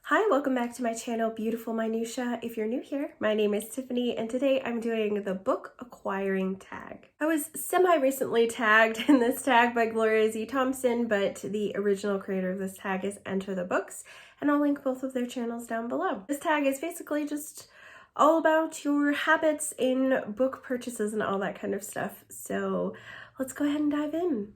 Hi, welcome back to my channel, Beautiful Minutia. If you're new here, my name is Tiffany, and today I'm doing the book acquiring tag. I was semi-recently tagged in this tag by Gloria Z. Thompson, but the original creator of this tag is Enter the Books, and I'll link both of their channels down below. This tag is basically just all about your habits in book purchases and all that kind of stuff. So let's go ahead and dive in.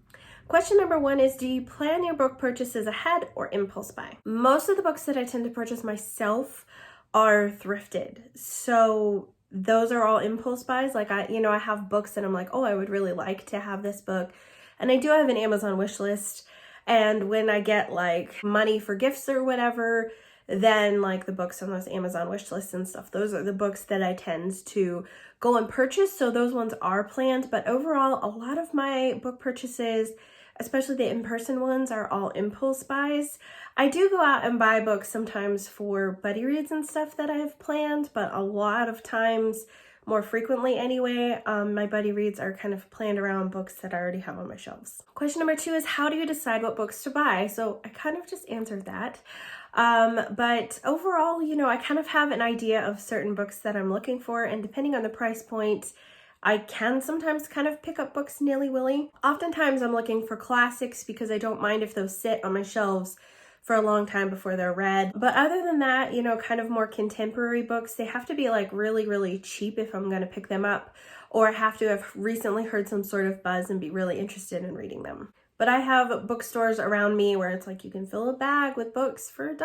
Question number one is, do you plan your book purchases ahead or impulse buy? Most of the books that I tend to purchase myself are thrifted. So those are all impulse buys. Like I have books that I'm like, oh, I would really like to have this book. And I do have an Amazon wish list. And when I get like money for gifts or whatever, then like the books on those Amazon wish lists and stuff, those are the books that I tend to go and purchase. So those ones are planned. But overall, a lot of my book purchases, especially the in-person ones, are all impulse buys. I do go out and buy books sometimes for buddy reads and stuff that I've planned, but a lot of times, more frequently anyway, my buddy reads are kind of planned around books that I already have on my shelves. Question number two is, how do you decide what books to buy? So I kind of just answered that. But overall, I kind of have an idea of certain books that I'm looking for, and depending on the price point, I can sometimes kind of pick up books nilly-willy. Oftentimes I'm looking for classics because I don't mind if those sit on my shelves for a long time before they're read. But other than that, kind of more contemporary books, they have to be like really, really cheap if I'm going to pick them up, or have to have recently heard some sort of buzz and be really interested in reading them. But I have bookstores around me where it's like you can fill a bag with books for $1,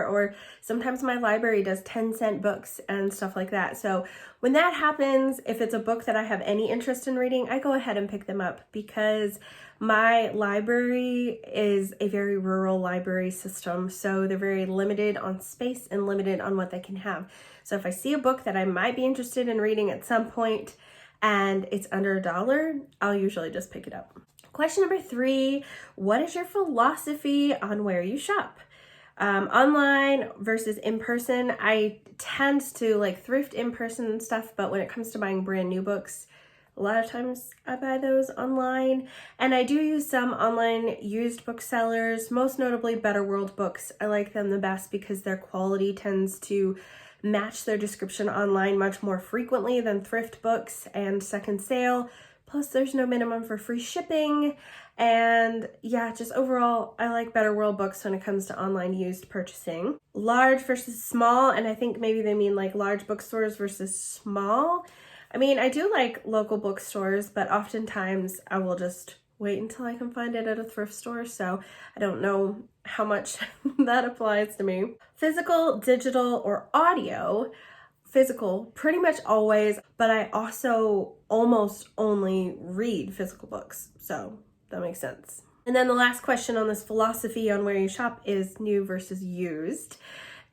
or sometimes my library does 10-cent books and stuff like that. So when that happens, if it's a book that I have any interest in reading, I go ahead and pick them up, because my library is a very rural library system. So they're very limited on space and limited on what they can have. So if I see a book that I might be interested in reading at some point and it's under $1, I'll usually just pick it up. Question number three, what is your philosophy on where you shop? Online versus in person. I tend to like thrift in person and stuff, but when it comes to buying brand new books, a lot of times I buy those online. And I do use some online used booksellers, most notably Better World Books. I like them the best because their quality tends to match their description online much more frequently than thrift books and second sale. Plus, there's no minimum for free shipping. And yeah, just overall, I like Better World Books when it comes to online used purchasing. Large versus small, and I think maybe they mean like large bookstores versus small. I mean, I do like local bookstores, but oftentimes I will just wait until I can find it at a thrift store. So I don't know how much that applies to me. Physical, digital, or audio. Physical pretty much always, but I also almost only read physical books, so that makes sense. And then the last question on this philosophy on where you shop is new versus used.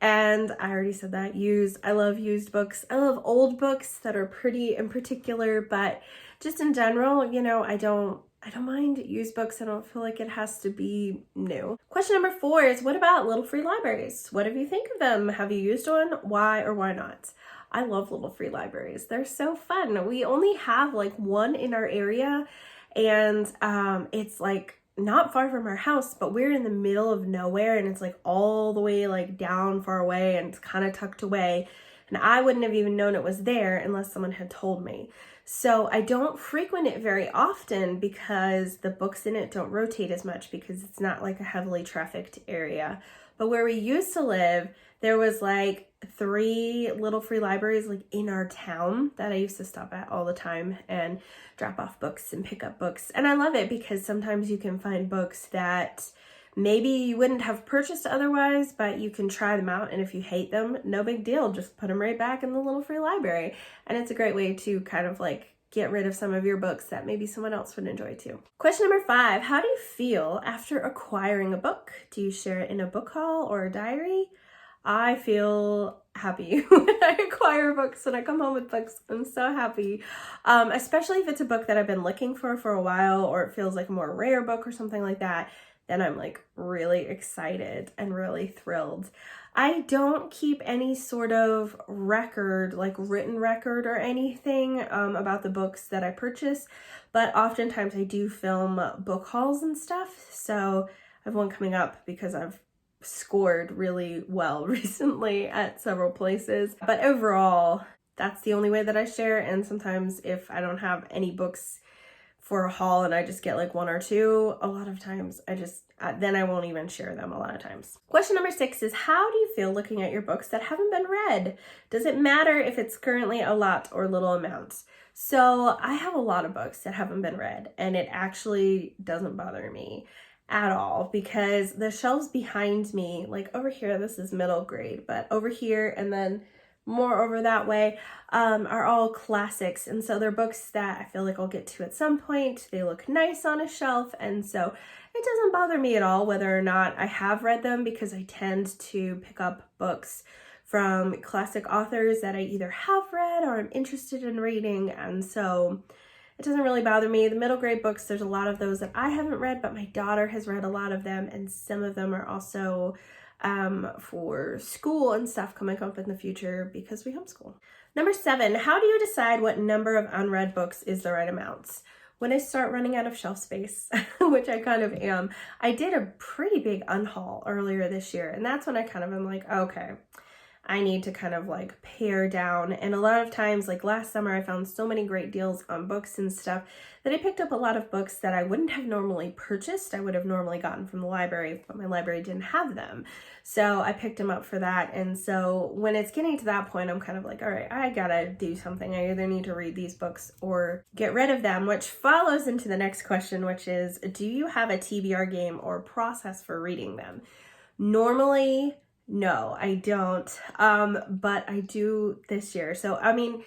And I already said that, used. I love used books. I love old books that are pretty in particular, but just in general, I don't mind used books. I don't feel like it has to be new. Question number four is, what about little free libraries? What do you think of them? Have you used one? Why or why not? I love little free libraries. They're so fun. We only have like one in our area, and it's like not far from our house, but we're in the middle of nowhere, and it's like all the way like down far away, and it's kind of tucked away. And I wouldn't have even known it was there unless someone had told me. So I don't frequent it very often because the books in it don't rotate as much, because it's not like a heavily trafficked area. But where we used to live, there was like 3 little free libraries like in our town that I used to stop at all the time and drop off books and pick up books. And I love it because sometimes you can find books that maybe you wouldn't have purchased otherwise, but you can try them out, and if you hate them, no big deal, just put them right back in the little free library. And it's a great way to kind of like get rid of some of your books that maybe someone else would enjoy too. Question number 5, how do you feel after acquiring a book? Do you share it in a book haul or a diary? I feel happy when I acquire books, when I come home with books. I'm so happy, especially if it's a book that I've been looking for a while, or it feels like a more rare book or something like that. Then I'm like really excited and really thrilled. I don't keep any sort of record, like written record or anything about the books that I purchase, but oftentimes I do film book hauls and stuff. So I have one coming up because I've scored really well recently at several places. But overall, that's the only way that I share. And sometimes if I don't have any books for a haul and I just get like one or two, a lot of times then I won't even share them a lot of times. Question number 6 is, how do you feel looking at your books that haven't been read? Does it matter if it's currently a lot or little amounts? So I have a lot of books that haven't been read, and it actually doesn't bother me at all because the shelves behind me, like over here, this is middle grade, but over here and then more over that way, are all classics. And so they're books that I feel like I'll get to at some point. They look nice on a shelf. And so it doesn't bother me at all whether or not I have read them, because I tend to pick up books from classic authors that I either have read or I'm interested in reading. And so it doesn't really bother me. The middle grade books, there's a lot of those that I haven't read, but my daughter has read a lot of them. And some of them are also for school and stuff coming up in the future because we homeschool. Number 7, how do you decide what number of unread books is the right amount? When I start running out of shelf space, which I kind of am, I did a pretty big unhaul earlier this year, and that's when I kind of am like, okay, I need to kind of like pare down. And a lot of times, like last summer, I found so many great deals on books and stuff that I picked up a lot of books that I wouldn't have normally purchased. I would have normally gotten from the library, but my library didn't have them. So I picked them up for that. And so when it's getting to that point, I'm kind of like, all right, I gotta do something. I either need to read these books or get rid of them, which follows into the next question, which is, do you have a TBR game or process for reading them? Normally, no, I don't, but I do this year. So, I mean,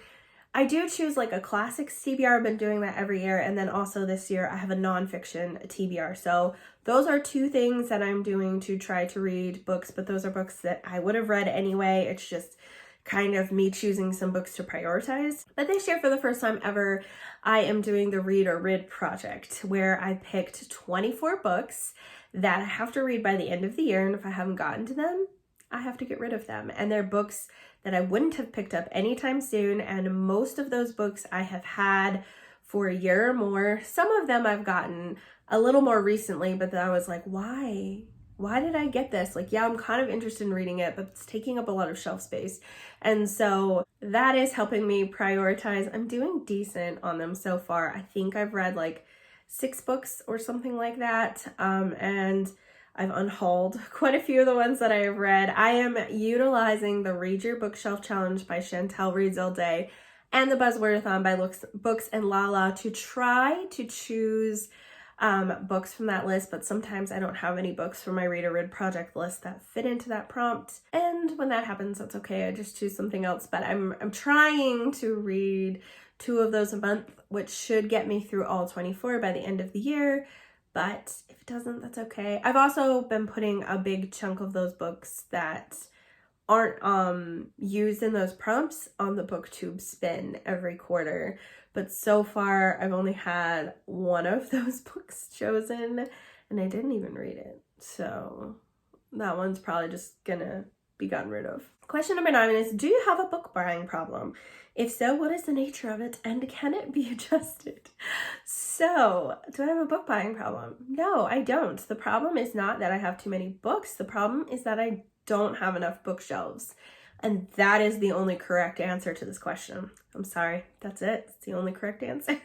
I do choose like a classics TBR. I've been doing that every year. And then also this year I have a nonfiction TBR. So those are 2 things that I'm doing to try to read books, but those are books that I would have read anyway. It's just kind of me choosing some books to prioritize. But this year, for the first time ever, I am doing the Read or Rid project, where I picked 24 books that I have to read by the end of the year. And if I haven't gotten to them, I have to get rid of them. And they're books that I wouldn't have picked up anytime soon. And most of those books I have had for a year or more. Some of them I've gotten a little more recently, but I was like, why? Why did I get this? Like, yeah, I'm kind of interested in reading it, but it's taking up a lot of shelf space. And so that is helping me prioritize. I'm doing decent on them so far. I think I've read like 6 books or something like that. And I've unhauled quite a few of the ones that I have read. I am utilizing the Read Your Bookshelf Challenge by Chantel Reads All Day and the Buzzwordathon by Books and Lala to try to choose books from that list, but sometimes I don't have any books from my Read or Read project list that fit into that prompt. And when that happens, that's okay. I just choose something else. But I'm trying to read 2 of those a month, which should get me through all 24 by the end of the year. But if it doesn't, that's okay. I've also been putting a big chunk of those books that aren't used in those prompts on the BookTube spin every quarter. But so far, I've only had 1 of those books chosen, and I didn't even read it. So that one's probably just gonna be gotten rid of. Question number 9 is, do you have a book buying problem? If so, what is the nature of it, and can it be adjusted? So, do I have a book buying problem? No, I don't. The problem is not that I have too many books. The problem is that I don't have enough bookshelves. And that is the only correct answer to this question. I'm sorry, that's it. It's the only correct answer.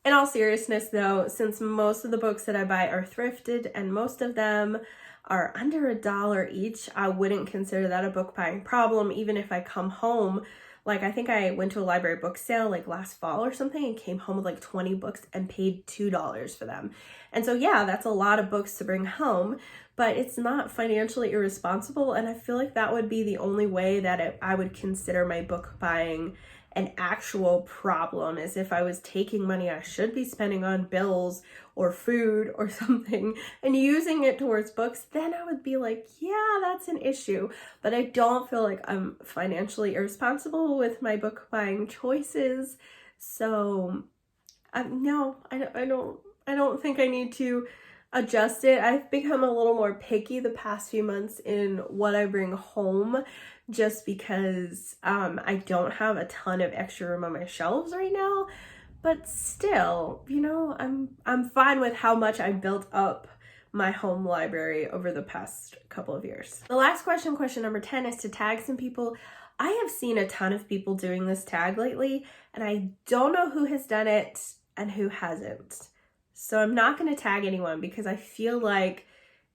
In all seriousness though, since most of the books that I buy are thrifted and most of them are under $1 each, I wouldn't consider that a book buying problem, even if I come home. Like, I think I went to a library book sale like last fall or something and came home with like 20 books and paid $2 for them. And so yeah, that's a lot of books to bring home, but it's not financially irresponsible. And I feel like that would be the only way that I would consider my book buying an actual problem, is if I was taking money I should be spending on bills or food or something and using it towards books, then I would be like, yeah, that's an issue. But I don't feel like I'm financially irresponsible with my book buying choices. So no, I don't think I need to adjust it. I've become a little more picky the past few months in what I bring home, just because I don't have a ton of extra room on my shelves right now. But still, you know, I'm fine with how much I built up my home library over the past couple of years. The last question, question number 10, is to tag some people. I have seen a ton of people doing this tag lately, and I don't know who has done it and who hasn't. So I'm not going to tag anyone because I feel like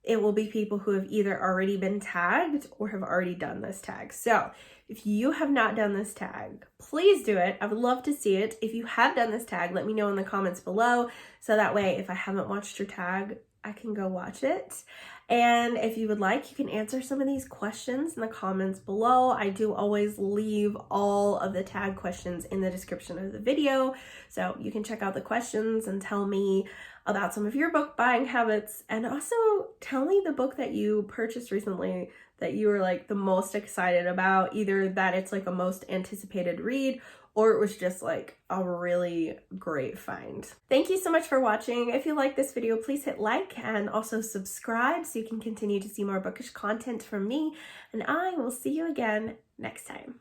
it will be people who have either already been tagged or have already done this tag. So if you have not done this tag, please do it. I would love to see it. If you have done this tag, let me know in the comments below. So that way, if I haven't watched your tag, I can go watch it. And if you would like, you can answer some of these questions in the comments below. I do always leave all of the tag questions in the description of the video, so you can check out the questions and tell me about some of your book buying habits, and also tell me the book that you purchased recently that you were like the most excited about, either that it's like a most anticipated read or it was just like a really great find. Thank you so much for watching. If you like this video, please hit like and also subscribe so you can continue to see more bookish content from me, and I will see you again next time.